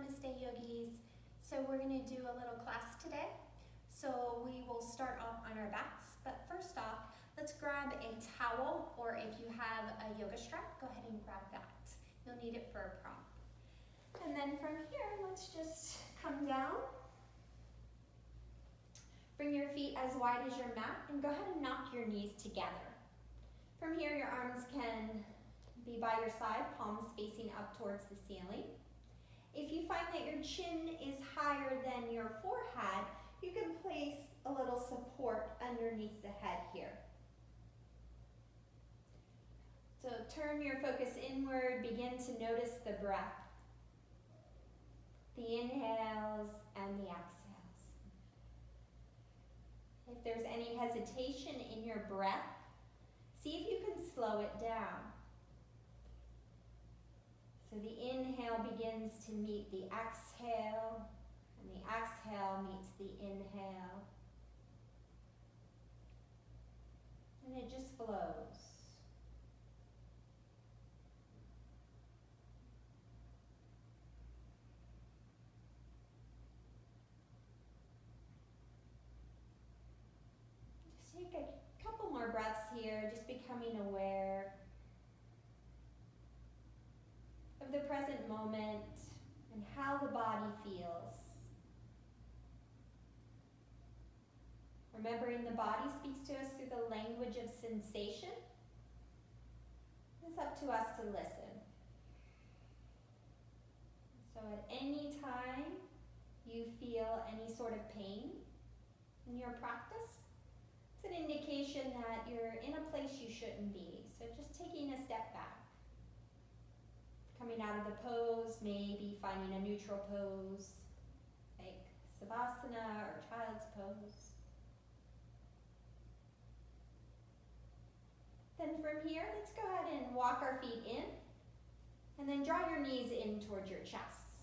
Namaste Yogis. So we're going to do a little class today. So we will start off on our backs, but first off, let's grab a towel, or if you have a yoga strap, go ahead and grab that. You'll need it for a prop. And then from here, let's just come down. Bring your feet as wide as your mat and go ahead and knock your knees together. From here, your arms can be by your side, palms facing up towards the ceiling. If you find that your chin is higher than your forehead, you can place a little support underneath the head here. So turn your focus inward, begin to notice the breath, the inhales and the exhales. If there's any hesitation in your breath, see if you can slow it down. So the inhale begins to meet the exhale, and the exhale meets the inhale. And it just flows. Just take a couple more breaths here, just becoming aware of the present moment and how the body feels. Remembering the body speaks to us through the language of sensation. It's up to us to listen. So at any time you feel any sort of pain in your practice, it's an indication that you're in a place you shouldn't be. So just taking a step back. Coming out of the pose, maybe finding a neutral pose, like Savasana or Child's Pose. Then from here, let's go ahead and walk our feet in, and then draw your knees in towards your chest.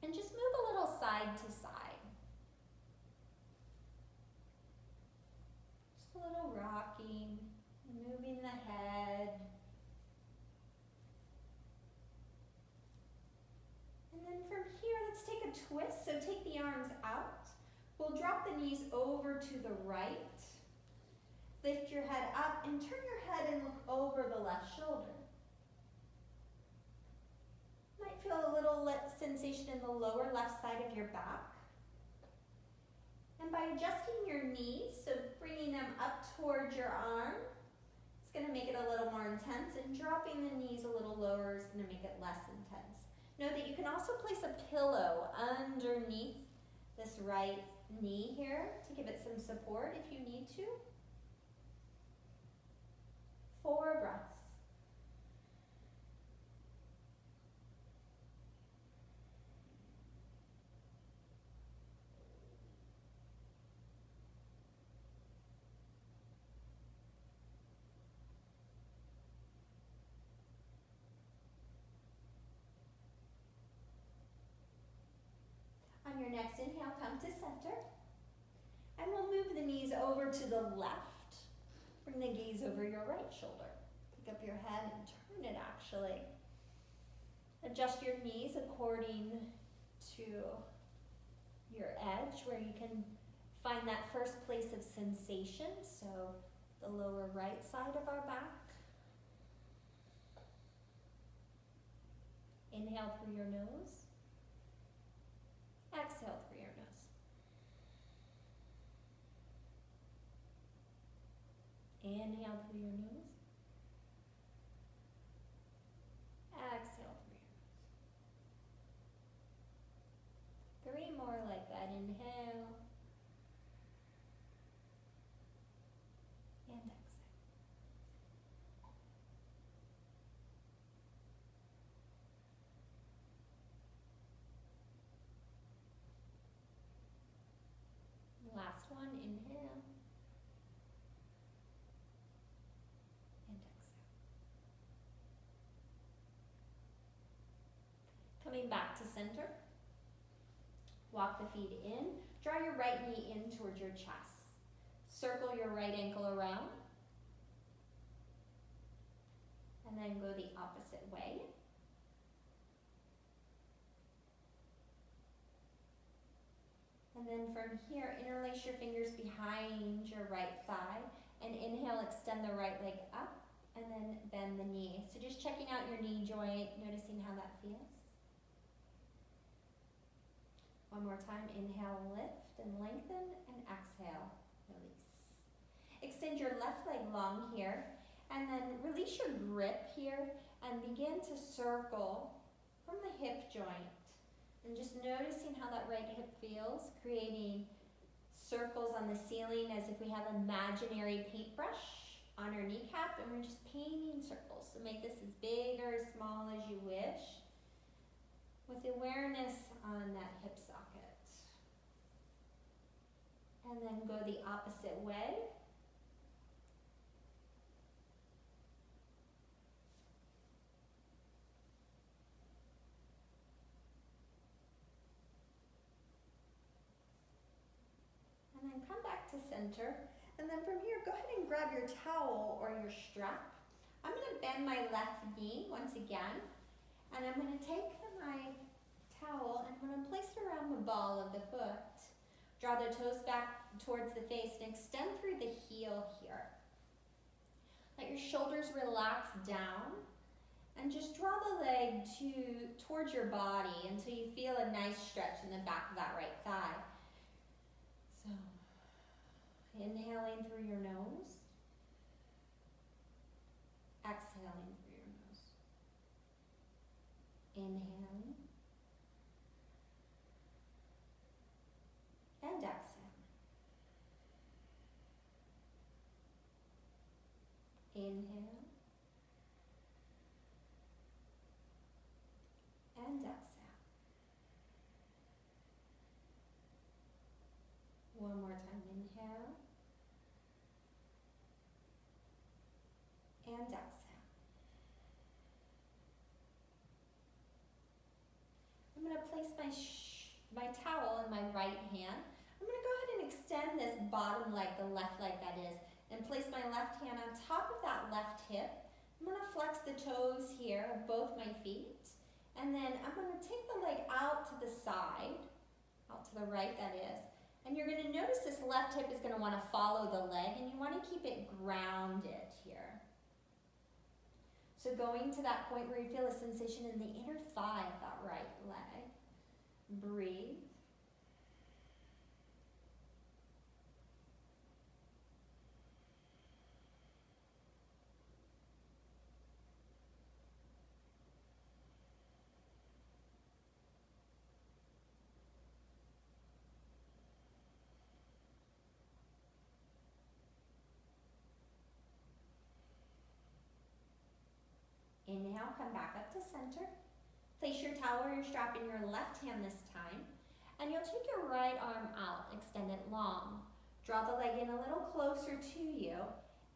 And just move a little side to side. Just a little rocking, moving the head. And then from here, let's take a twist. So take the arms out. We'll drop the knees over to the right. Lift your head up and turn your head and look over the left shoulder. Might feel a little sensation in the lower left side of your back. And by adjusting your knees, so bringing them up towards your arm, it's going to make it a little more intense, and dropping the knees a little lower is going to make it less intense. Know that you can also place a pillow underneath this right knee here to give it some support if you need to. 4 breaths. On your next inhale, come to center. And we'll move the knees over to the left. Bring the gaze over your right shoulder. Pick up your head and turn it actually. Adjust your knees according to your edge, where you can find that first place of sensation. So the lower right side of our back. Inhale through your nose. Exhale through your nose. Inhale through your nose. Exhale through your nose. 3 more like that. Inhale. And exhale. Last one, inhale. And exhale. Coming back to center. Walk the feet in. Draw your right knee in towards your chest. Circle your right ankle around. And then go the opposite way. And then from here, interlace your fingers behind your right thigh. And inhale, extend the right leg up. And then bend the knee. So just checking out your knee joint, noticing how that feels. One more time, inhale, lift and lengthen, and exhale, release. Extend your left leg long here, and then release your grip here, and begin to circle from the hip joint. And just noticing how that right hip feels, creating circles on the ceiling as if we have an imaginary paintbrush on our kneecap, and we're just painting circles. So make this as big or as small as you wish, with awareness on that hip socket. And then go the opposite way. And then come back to center. And then from here, go ahead and grab your towel or your strap. I'm going to bend my left knee once again. And I'm going to take my towel and I'm going to place it around the ball of the foot. Draw the toes back towards the face and extend through the heel here. Let your shoulders relax down and just draw the leg towards your body until you feel a nice stretch in the back of that right thigh. So, inhaling through your nose, exhaling through your nose. Inhaling and exhaling. Inhale and exhale. One more time, inhale and exhale. I'm going to place my towel in my right hand. I'm going to go ahead and extend this bottom leg, the left leg that is, and place my left hand on top of that left hip. I'm going to flex the toes here of both my feet. And then I'm going to take the leg out to the side, out to the right that is. And you're going to notice this left hip is going to want to follow the leg, and you want to keep it grounded here. So going to that point where you feel a sensation in the inner thigh of that right leg. Breathe. Inhale, come back up to center. Place your towel or your strap in your left hand this time. And you'll take your right arm out, extend it long. Draw the leg in a little closer to you.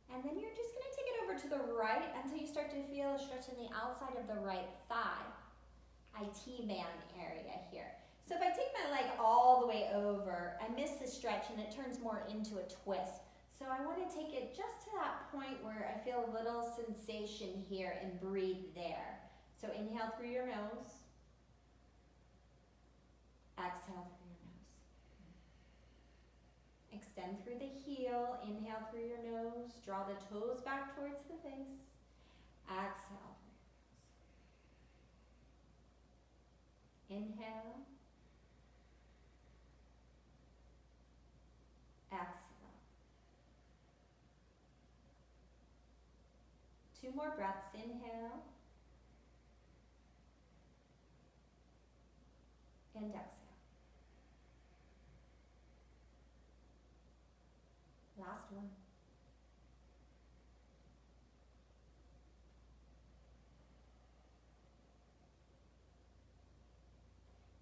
And then you're just going to take it over to the right until you start to feel a stretch in the outside of the right thigh. IT band area here. So if I take my leg all the way over, I miss the stretch and it turns more into a twist. So I want to take it just to that point where I feel a little sensation here and breathe there. So inhale through your nose. Exhale through your nose. Extend through the heel. Inhale through your nose. Draw the toes back towards the face. Exhale through your nose. Inhale. Exhale. 2 more breaths. Inhale. And exhale. Last one.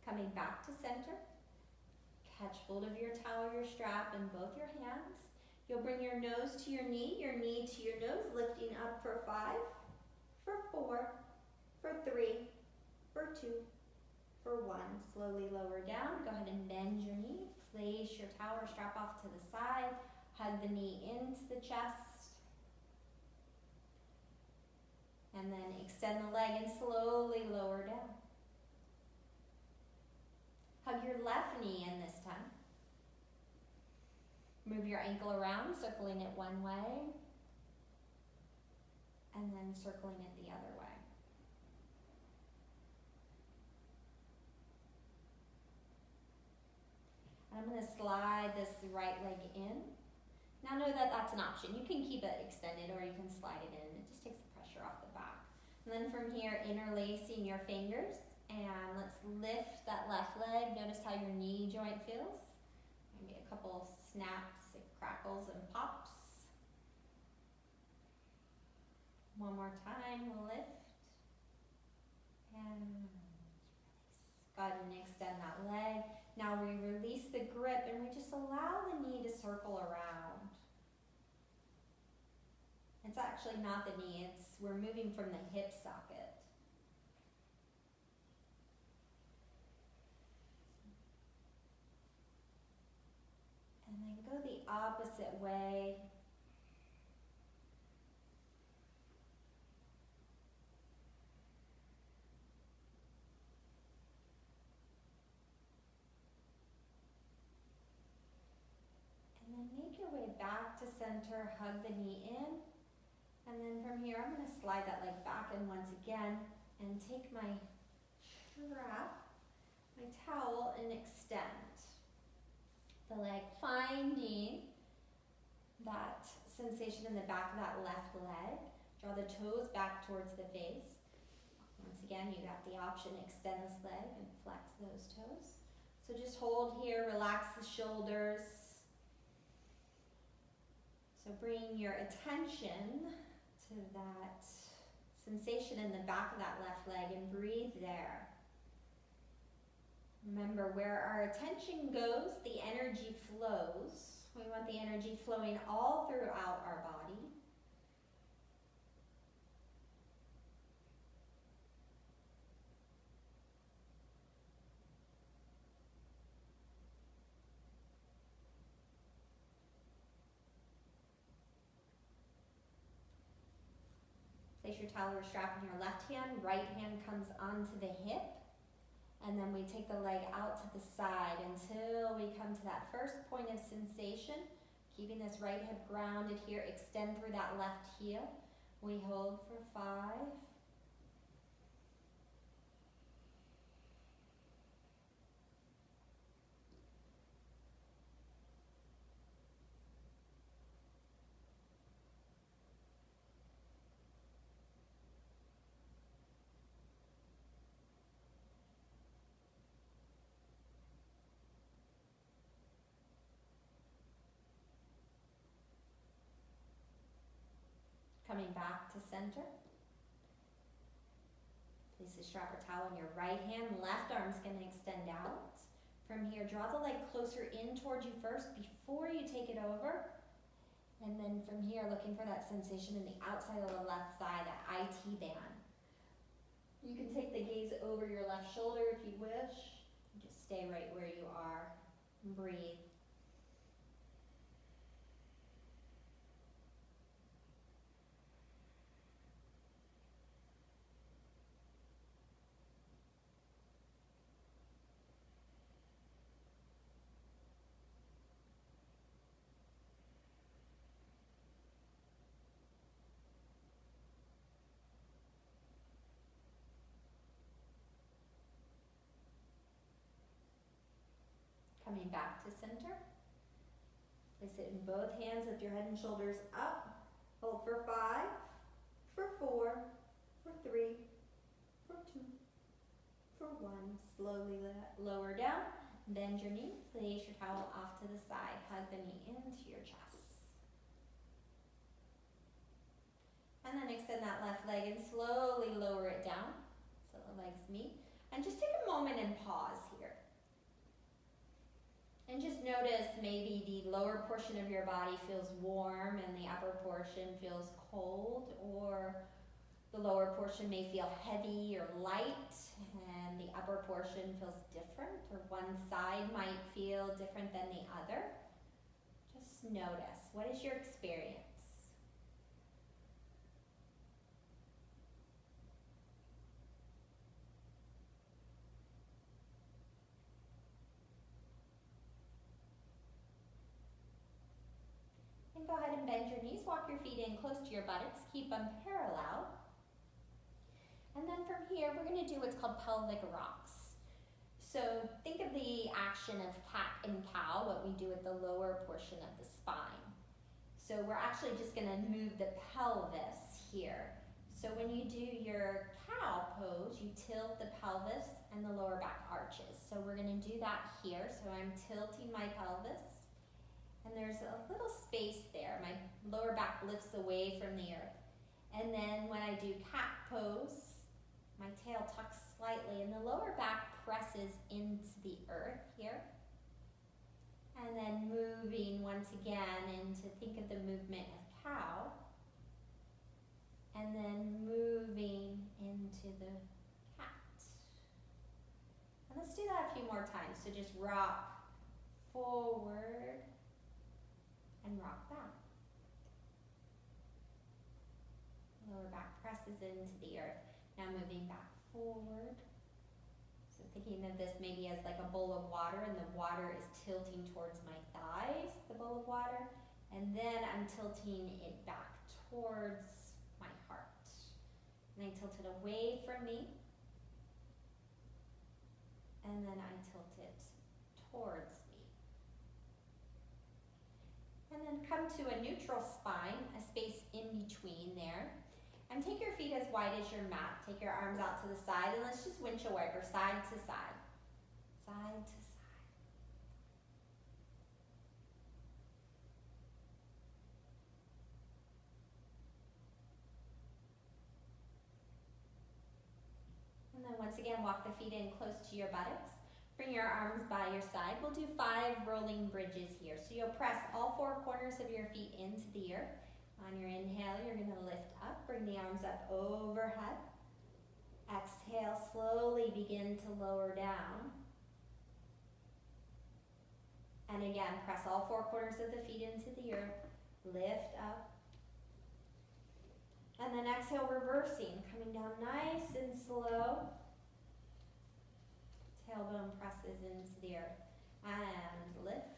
Coming back to center. Catch hold of your towel or your strap in both your hands. You'll bring your nose to your knee to your nose, lifting up for 5, for 4, for 3, for 2, for 1. Slowly lower down. Go ahead and bend your knee. Place your towel or strap off to the side. Hug the knee into the chest. And then extend the leg and slowly lower down. Hug your left knee in this time. Move your ankle around, circling it one way, and then circling it the other way. And I'm going to slide this right leg in. Now know that that's an option. You can keep it extended or you can slide it in. It just takes the pressure off the back. And then from here, interlacing your fingers. And let's lift that left leg. Notice how your knee joint feels. Maybe a couple snaps, it crackles and pops. One more time, lift. And release. Go ahead and extend that leg. Now we release the grip and we just allow the knee to circle around. It's actually not the knee, we're moving from the hip socket. And then go the opposite way. And then make your way back to center, hug the knee in. And then from here, I'm going to slide that leg back in once again and take my strap, my towel, and extend the leg, finding that sensation in the back of that left leg. Draw the toes back towards the face. Once again, you got the option, extend this leg and flex those toes. So just hold here, relax the shoulders. So bring your attention to that sensation in the back of that left leg and breathe there. Remember, where our attention goes, the energy flows. We want the energy flowing all throughout our body. Place your towel or strap in your left hand, right hand comes onto the hip, and then we take the leg out to the side until we come to that first point of sensation. Keeping this right hip grounded here, extend through that left heel. We hold for 5. Coming back to center. Place the strap or towel in your right hand. Left arm's going to extend out. From here, draw the leg closer in towards you first before you take it over. And then from here, looking for that sensation in the outside of the left thigh, that IT band. You can take the gaze over your left shoulder if you wish. Just stay right where you are and breathe. Coming back to center. Place it in both hands, lift your head and shoulders up. Hold for 5, for 4, for 3, for 2, for 1. Slowly lower down, bend your knee, place your towel off to the side, hug the knee into your chest. And then extend that left leg and slowly lower it down so the legs meet. And just take a moment and pause here. And just notice maybe the lower portion of your body feels warm and the upper portion feels cold, or the lower portion may feel heavy or light and the upper portion feels different, or one side might feel different than the other. Just notice, what is your experience? and bend your knees, walk your feet in close to your buttocks, keep them parallel. And then from here, we're gonna do what's called pelvic rocks. So think of the action of cat and cow, what we do at the lower portion of the spine. So we're actually just gonna move the pelvis here. So when you do your cow pose, you tilt the pelvis and the lower back arches. So we're gonna do that here. So I'm tilting my pelvis, and there's a little space there. My lower back lifts away from the earth. And then when I do cat pose, my tail tucks slightly and the lower back presses into the earth here. And then moving once again into, think of the movement of cow. And then moving into the cat. And let's do that a few more times. So just rock forward and rock back. Lower back presses into the earth. Now moving back forward. So thinking of this maybe as like a bowl of water, and the water is tilting towards my thighs, the bowl of water, and then I'm tilting it back towards my heart. And I tilt it away from me, and then I tilt it towards me. And then come to a neutral spine, a space in between there. And take your feet as wide as your mat. Take your arms out to the side, and let's just windshield wiper side to side. Side to side. And then once again, walk the feet in close to your buttocks. Bring your arms by your side. We'll do 5 rolling bridges here. So you'll press all 4 corners of your feet into the earth. On your inhale, you're going to lift up, bring the arms up overhead. Exhale, slowly begin to lower down. And again, press all 4 corners of the feet into the earth, lift up. And then exhale, reversing, coming down nice and slow. Tailbone presses into the earth, and lift.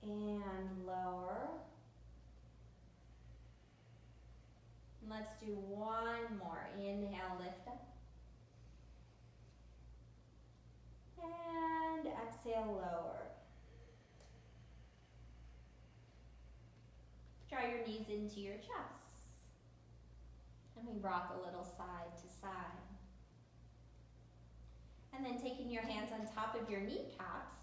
And lower. And let's do one more. Inhale, lift up. And exhale, lower. Draw your knees into your chest. And we rock a little side to side. And then taking your hands on top of your kneecaps,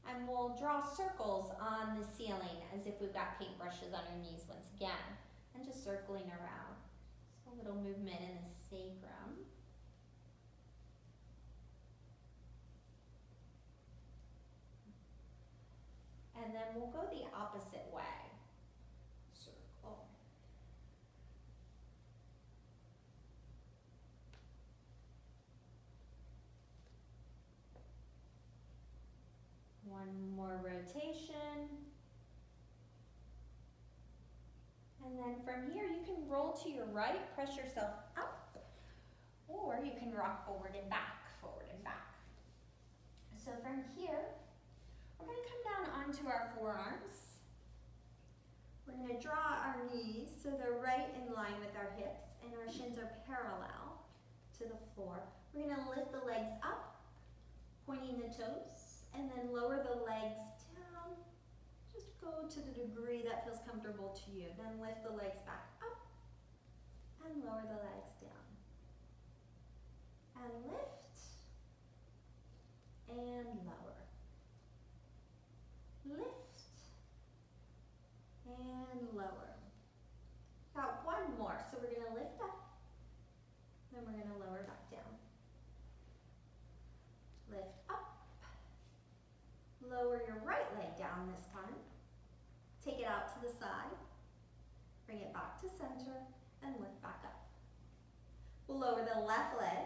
and we'll draw circles on the ceiling as if we've got paintbrushes on our knees once again. And just circling around. So a little movement in the sacrum. And then we'll go the opposite way. Circle. One more rotation. And then from here, you can roll to your right, press yourself up, or you can rock forward and back, forward and back. So from here, we're going to come down onto our forearms. We're going to draw our knees so they're right in line with our hips, and our shins are parallel to the floor. We're going to lift the legs up, pointing the toes, and then lower the legs down. Just go to the degree that feels comfortable to you. Then lift the legs back up and lower the legs down. And lift and lower. Lift and lower. Got one more. So we're going to lift up, then we're going to lower back down. Lift up. Lower your right leg down this time. Take it out to the side. Bring it back to center and lift back up. We'll lower the left leg.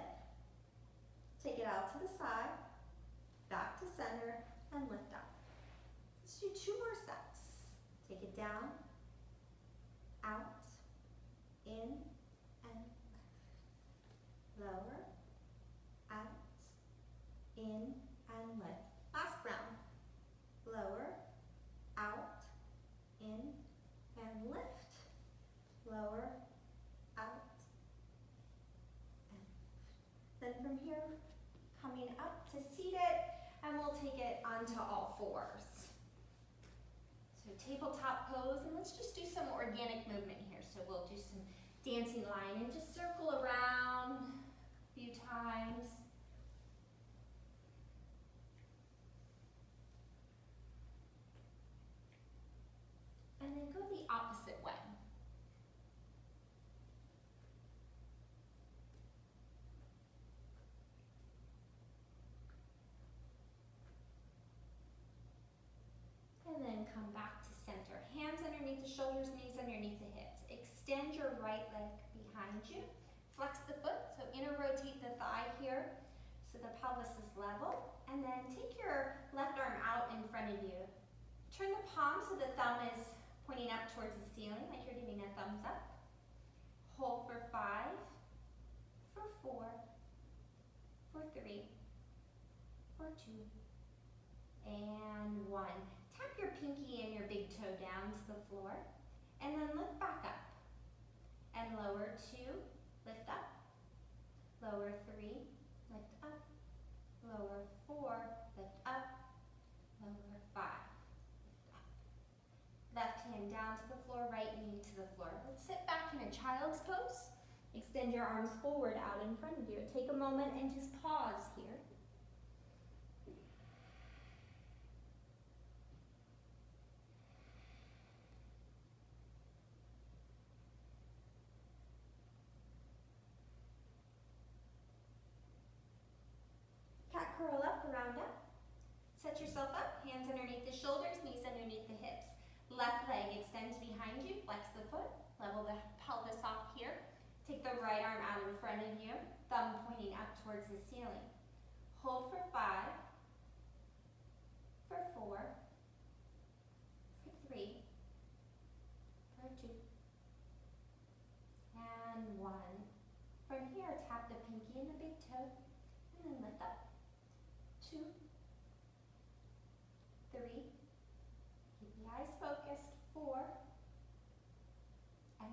Take it out to the side, back to center, and lift up. Let's do 2 more sets. Take it down, out, in, and lift. Lower, out, in, and lift. Last round. Lower, then from here, coming up to seated, and we'll take it onto all fours. So tabletop pose, and let's just do some organic movement here. So we'll do some dancing line and just circle around a few times. And then go the opposite way. And then come back to center. Hands underneath the shoulders, knees underneath the hips. Extend your right leg behind you. Flex the foot, so inner rotate the thigh here so the pelvis is level. And then take your left arm out in front of you. Turn the palm so the thumb is pointing up towards the ceiling, like you're giving a thumbs up. Hold for 5, for 4, for 3, for 2, and 1. Tap your pinky and your big toe down to the floor, and then lift back up. And lower 2, lift up. Lower 3, lift up. Lower 4, lift up. Lower 5. Left hand down to the floor, right knee to the floor. Let's sit back in a child's pose. Extend your arms forward out in front of you. Take a moment and just pause here. Cat curl up, round up. Set yourself up, hands underneath the shoulders, knees underneath the hips. Left leg extends behind you, flex the foot, level the pelvis off here. Take the right arm out in front of you, thumb pointing up towards the ceiling. Hold for 5, for 4, for 3, for 2, and 1. From here, tap the pinky and the big toe, and then lift up. 2, 3, keep the eyes focused, 4, and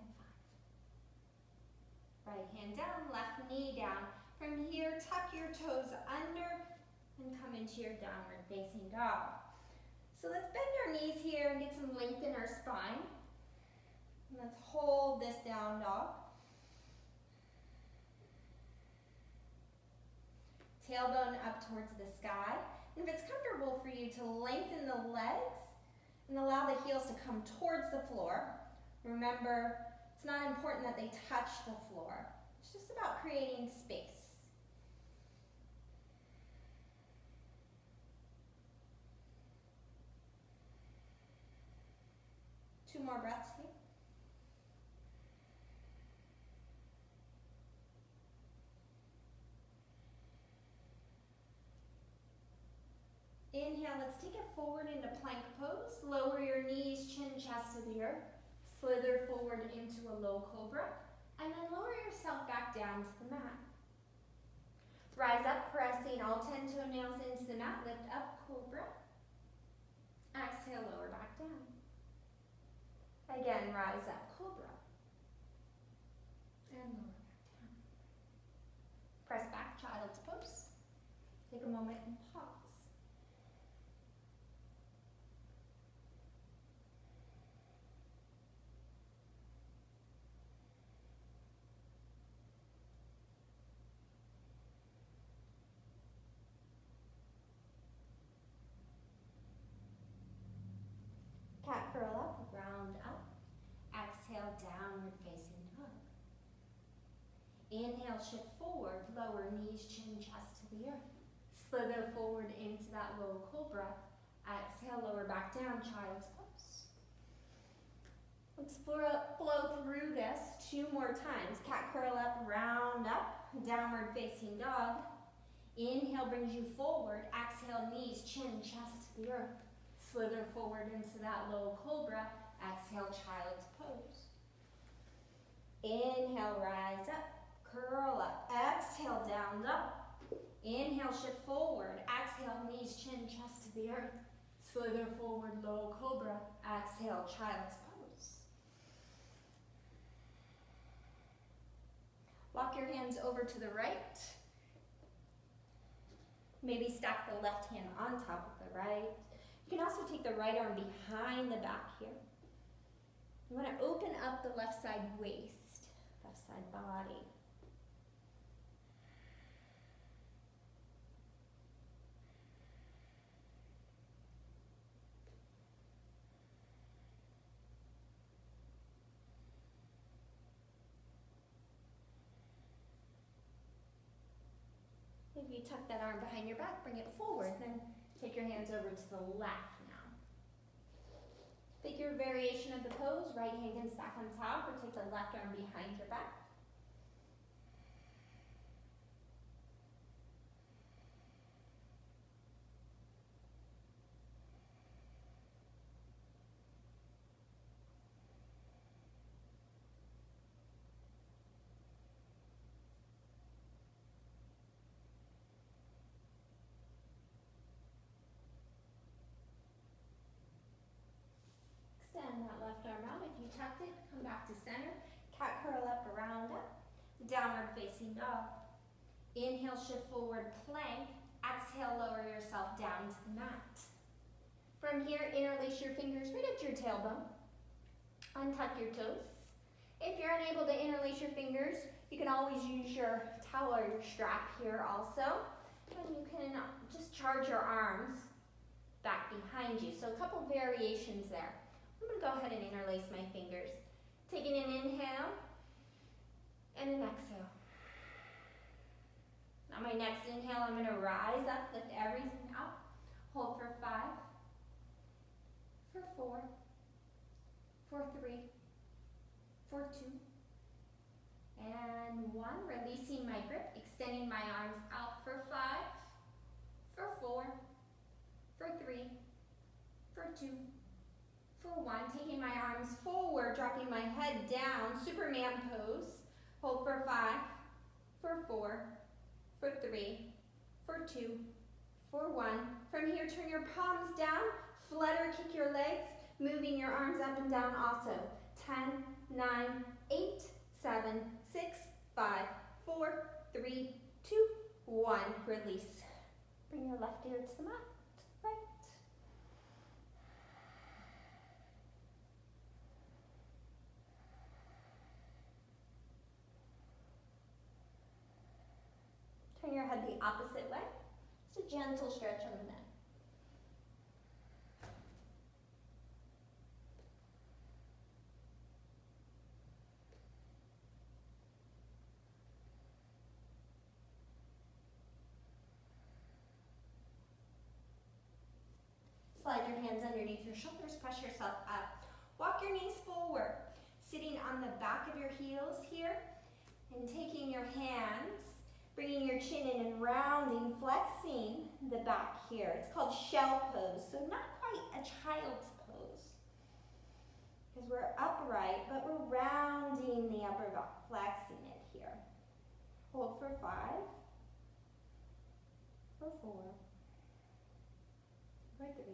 5. Right hand down, left knee down. From here, tuck your toes under and come into your downward facing dog. So let's bend our knees here and get some length in our spine. And let's hold this down dog. Tailbone up towards the sky. And if it's comfortable for you to lengthen the legs and allow the heels to come towards the floor. Remember, it's not important that they touch the floor. It's just about creating space. Two more breaths here. Inhale, let's take it forward into plank pose. Lower your knees, chin, chest to the earth. Slither forward into a low cobra. And then lower yourself back down to the mat. Rise up, pressing all 10 toenails into the mat. Lift up, cobra. Exhale, lower back down. Again, rise up, cobra. And lower back down. Press back, child's pose. Take a moment and pause. Cat curl up, round up. Exhale, downward facing dog. Inhale, shift forward, lower knees, chin, chest to the earth. Slither forward into that low cobra. Exhale, lower back down, child's pose. Let's flow through this 2 more times. Cat curl up, round up, downward facing dog. Inhale brings you forward. Exhale, knees, chin, chest to the earth. Slither forward into that low cobra. Exhale, child's pose. Inhale, rise up, curl up. Exhale, down dog. Inhale, shift forward. Exhale, knees, chin, chest to the earth. Slither forward, low cobra. Exhale, child's pose. Walk your hands over to the right. Maybe stack the left hand on top of the right. You can also take the right arm behind the back here. You want to open up the left side waist, left side body. If you tuck that arm behind your back, bring it forward, then take your hands over to the left now. Pick your variation of the pose, right hand can stack on top, or take the left arm behind your back. Extend that left arm out. If you tucked it, come back to center. Cat curl up, around up. Downward facing dog. Inhale, shift forward, plank. Exhale, lower yourself down to the mat. From here, interlace your fingers right at your tailbone. Untuck your toes. If you're unable to interlace your fingers, you can always use your towel or your strap here also. And you can just charge your arms back behind you. So a couple variations there. I'm going to go ahead and interlace my fingers. Taking an inhale and an exhale. Now my next inhale, I'm going to rise up, lift everything up. Hold for 5, for 4, for 3, for 2, and 1. Releasing my grip, extending my arms out for 5, for 4, for 3, for 2, for 1. Taking my arms forward, dropping my head down, Superman pose. Hold for 5, for 4, for 3, for 2, for 1. From here, turn your palms down, flutter, kick your legs, moving your arms up and down also. 10, 9, 8, 7, 6, 5, 4, 3, 2, 1. Release. Bring your left ear to the mat. Right. Turn your head the opposite way. Just a gentle stretch on the neck. Slide your hands underneath your shoulders, press yourself up. Walk your knees forward, sitting on the back of your heels here, and taking your hands, bringing your chin in and rounding, flexing the back here. It's called shell pose, so not quite a child's pose, because we're upright, but we're rounding the upper back, flexing it here. Hold for 5, for 4, for 3,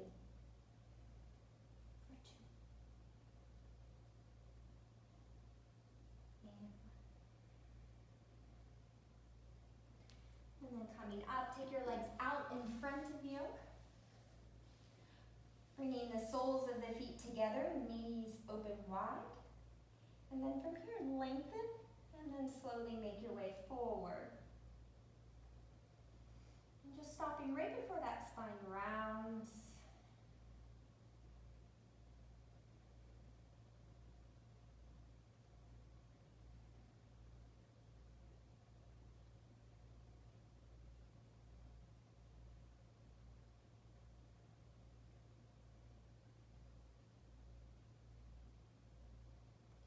and then coming up, take your legs out in front of you. Bringing the soles of the feet together, knees open wide. And then from here, lengthen, and then slowly make your way forward. And just stopping right before that spine rounds.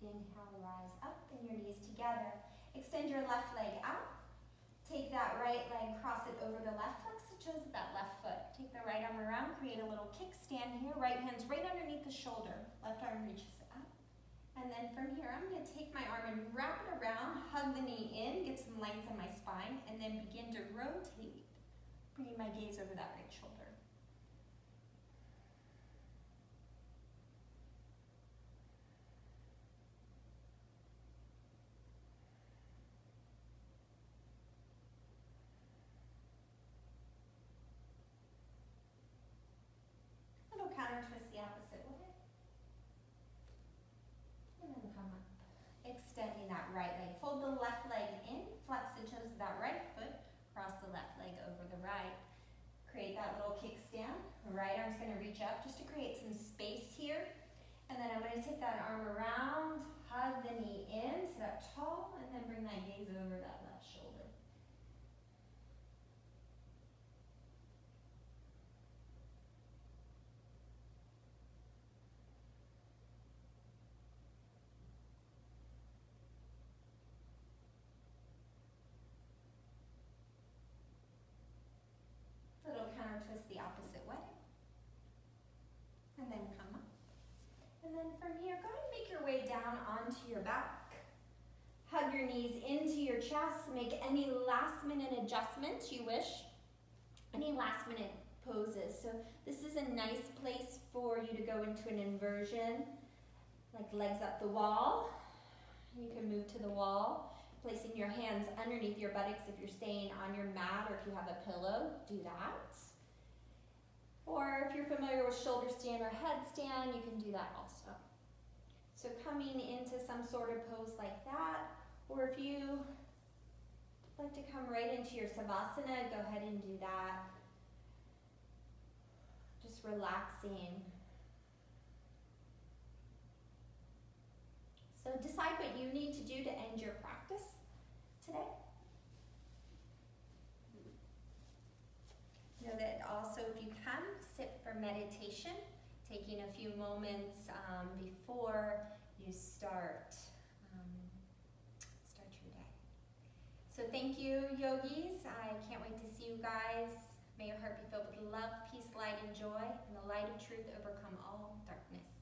Inhale, rise up, bring your knees together. Extend your left leg out. Take that right leg, cross it over the left, flex the toes of that left foot. Take the right arm around, create a little kickstand here. Right hand's right underneath the shoulder. Left arm reaches up. And then from here, I'm going to take my arm and wrap it around, hug the knee in, get some length in my spine, and then begin to rotate, bringing my gaze over that right shoulder. create that little kickstand. Right arm's gonna reach up just to create some space here. And then I'm gonna take that arm around, hug the knee in, sit up tall, and then bring that gaze over that left shoulder. Little counter twist the opposite way. And then come up. And then from here, go ahead and make your way down onto your back. Hug your knees into your chest. Make any last minute adjustments you wish. Any last minute poses. So this is a nice place for you to go into an inversion, like legs up the wall. You can move to the wall, placing your hands underneath your buttocks if you're staying on your mat, or if you have a pillow, do that. Or if you're familiar with shoulder stand or headstand, you can do that also. So coming into some sort of pose like that, or if you like to come right into your Savasana, go ahead and do that. Just relaxing. So decide what you need to do to end your practice today. Know that also, if you can, sit for meditation, taking a few moments before you start your day. So thank you, yogis. I can't wait to see you guys. May your heart be filled with love, peace, light, and joy, and the light of truth overcome all darkness.